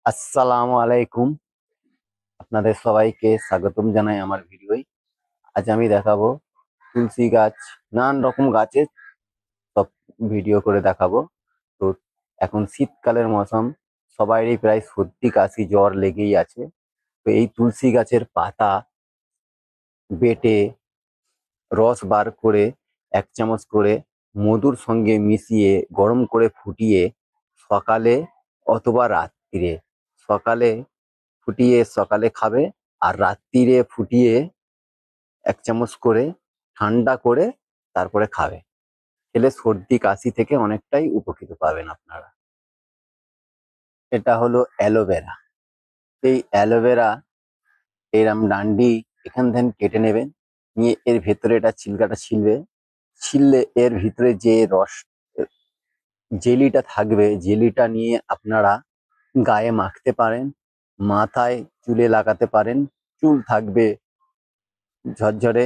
আসসালামু আলাইকুম। আপনাদের সবাইকে স্বাগতম জানাই আমার ভিডিওয়। আজ আমি দেখাবো তুলসী গাছ, নানান রকম গাছের সব ভিডিও করে দেখাবো। তো এখন শীতকালের মৌসুম, সবারই প্রায় সর্দি কাশি জ্বর লেগেই আছে। তো এই তুলসী গাছের পাতা বেটে রস বার করে 1 চামচ করে মধুর সঙ্গে মিশিয়ে গরম করে ফুটিয়ে সকালে অথবা রাত্রিরে, সকালে ফুটিয়ে সকালে খাবে, আর রাত্রিরে ফুটিয়ে 1 চামচ করে ঠান্ডা করে তারপরে খাবে। খেলে সর্দি কাশি থেকে অনেকটাই উপকৃত পাবেন আপনারা। এটা হলো অ্যালোভেরা। এই অ্যালোভেরা এরম ডান্ডি এখান থেকে কেটে নেবেন, নিয়ে এর ভেতরে এটা ছিলকাটা ছিলবে। ছিললে এর ভিতরে যে রস জেলিটা থাকবে, জেলিটা নিয়ে আপনারা গায়ে মাখতে পারেন, মাথায় চুলে লাগাতে পারেন। চুল থাকবে ঝরঝরে,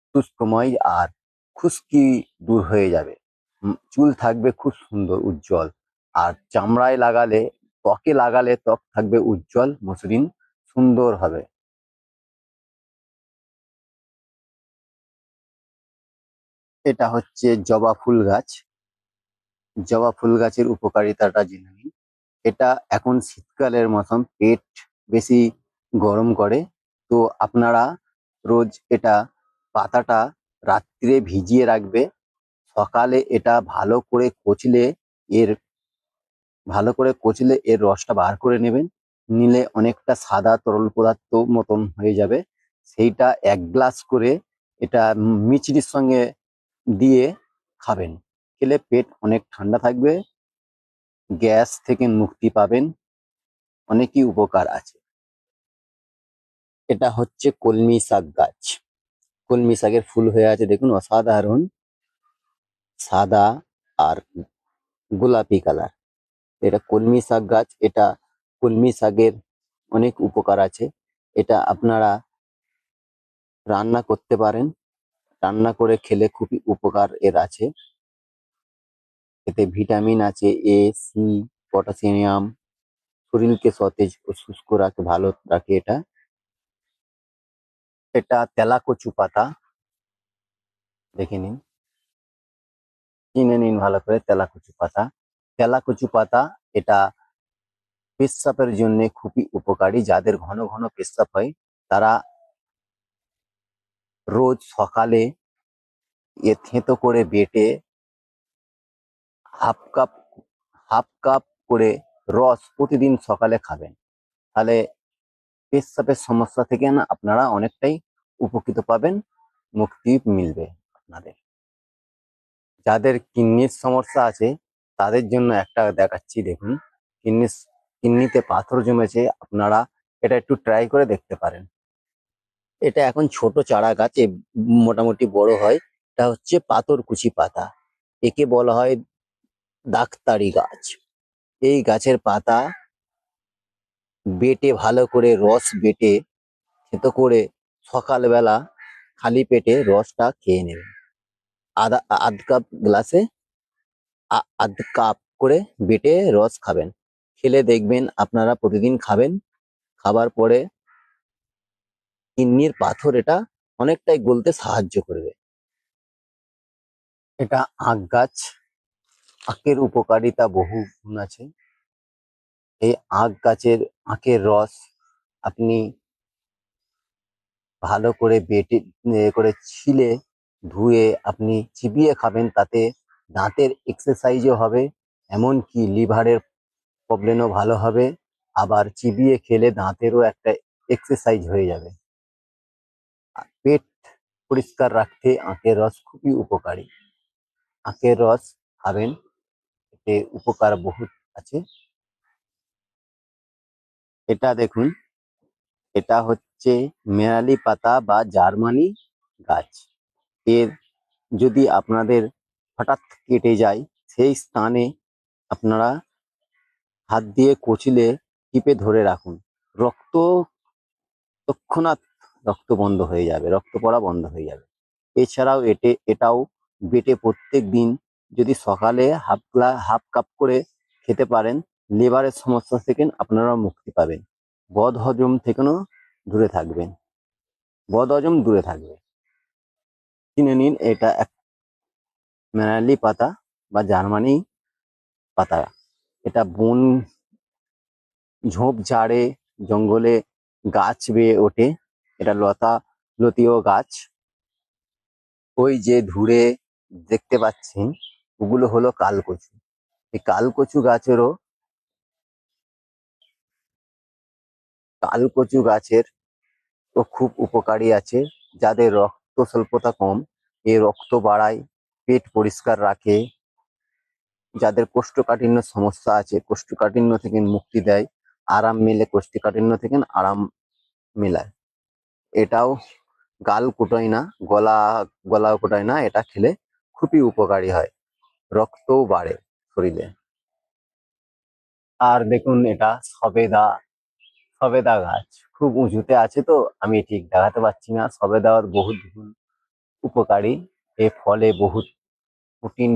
শুষ্কময়, আর খুশকি দূর হয়ে যাবে। চুল থাকবে খুব সুন্দর উজ্জ্বল। আর চামড়ায় লাগালে, ত্বকে লাগালে ত্বক থাকবে উজ্জ্বল মসৃণ সুন্দর হবে। এটা হচ্ছে জবা ফুল গাছ। জবা ফুল গাছের উপকারিতাটা জেনে নিন। এটা এখন শীতকালের মতন পেট বেশি গরম করে। তো আপনারা রোজ এটা পাতাটা রাত্রে ভিজিয়ে রাখবে। সকালে এটা এর ভালো করে কচলে এর রসটা বার করে নেবেন। নিলে অনেকটা সাদা তরল পদার্থ মতন হয়ে যাবে। সেইটা 1 গ্লাস করে এটা মিচড়ির সঙ্গে দিয়ে খাবেন। খেলে পেট অনেক ঠান্ডা থাকবে, গ্যাস থেকে মুক্তি পাবেন, অনেকই উপকার আছে। এটা হচ্ছে কলমি শাক গাছ। কলমি শাকের ফুল হয়ে আছে দেখুন, অসাধারণ সাদা আর গোলাপি কালার। এটা কলমি শাক গাছ। এটা কলমি শাকের অনেক উপকার আছে। এটা আপনারা রান্না করতে পারেন, রান্না করে খেলে খুবই উপকার এর আছে। এতে ভিটামিন আছে এ, সি, পটাশিয়াম, শরীরকে সতেজ ও শুষ্ক রাখে, ভালো রাখে এটা। এটা তেলাকচু পাতা, দেখে নিন, চিনে নিন ভালো করে। তেলাকচু পাতা, তেলাকচু পাতা এটা পেচ্ছাপের জন্য খুবই উপকারী। যাদের ঘন ঘন পেচ্ছাপ হয় তারা রোজ সকালে থেঁতো করে বেটে হাফ কাপ হাফ কাপ করে রস প্রতিদিন সকালে খাবেন। তাহলে পেচ্ছাপের সমস্যা থেকে না আপনারা অনেকটাই উপকৃত পাবেন, মুক্তি মিলবে আপনাদের। যাদের কিডনির সমস্যা আছে তাদের জন্য একটা দেখাচ্ছি, দেখুন। কিডনি কিডনিতে পাথর জমেছে, আপনারা এটা একটু ট্রাই করে দেখতে পারেন। এটা এখন ছোট চারা গাছ, মোটামুটি বড় হয়। এটা হচ্ছে পাথরকুচি পাতা, একে বলা হয় ডাক্তারি গাছ। এই গাছের পাতা বেটে ভালো করে রস বেটে থেতো করে সকালবেলা খালি পেটে রসটা খেয়ে নেবেন। আধা আধ কাপ গ্লাসে আধ কাপ করে বেটে রস খাবেন। খেলে দেখবেন আপনারা প্রতিদিন খাবেন, খাবার পরে কিডনির পাথর এটা অনেকটাই গলতে সাহায্য করবে। এটা আখ গাছ। আখের উপকারিতা বহু গুণ আছে। এই আখ গাছের আখের রস আপনি ভালো করে বেটে করে ছিলে ধুয়ে আপনি চিবিয়ে খাবেন। তাতে দাঁতের এক্সারসাইজও হবে, এমনকি লিভারের প্রবলেমও ভালো হবে। আবার চিবিয়ে খেলে দাঁতেরও একটা এক্সারসাইজ হয়ে যাবে। আর পেট পরিষ্কার রাখতে আখের রস খুবই উপকারী। আখের রস খাবেন, এতে উপকার বহুত আছে। এটা দেখুন, এটা হচ্ছে মেরালি পাতা বা জার্মানি গাছ। এর যদি আপনাদের হঠাৎ কেটে যায়, সেই স্থানে আপনারা হাত দিয়ে কচলে টিপে ধরে রাখুন। রক্ত তৎক্ষণাৎ রক্ত বন্ধ হয়ে যাবে, রক্ত পড়া বন্ধ হয়ে যাবে। এছাড়াও এটাও বেটে প্রত্যেক দিন যদি সকালে হাফ কাপ করে খেতে পারেন, লিভারের সমস্যা থেকে আপনারা মুক্তি পাবেন। বদ হজম থেকেও দূরে থাকবেন, বদ হজম দূরে থাকবে। কিনে নিন, এটা এক ম্যানালি পাতা বা জার্মানি পাতা। এটা বন ঝোপঝাড়ে জঙ্গলে গাছ বেয়ে ওঠে। এটা লতা লতীয় গাছ। ওই যে দূরে দেখতে পাচ্ছেন, ওগুলো হলো কালকচু। এই কালকচু গাছের তো খুব উপকারী আছে। যাদের রক্ত স্বল্পতা কম, এ রক্ত বাড়ায়, পেট পরিষ্কার রাখে। যাদের কোষ্ঠকাঠিন্য সমস্যা আছে, কোষ্ঠকাঠিন্য থেকে মুক্তি দেয়, আরাম মেলে, কোষ্ঠকাঠিন্য থেকে আরাম মেলায়। এটাও গাল কুটায় না, গলা কুটায় না। এটা খেলে খুবই উপকারী হয়, রক্তও বাড়ে শরীরে। আর দেখুন, এটা সবেদা, সবেদা গাছ খুব উঁচুতে আছে, তো আমি ঠিক দেখাতে পারছি না। সবেদা বহুত উপকারী। এর ফলে বহুত প্রোটিন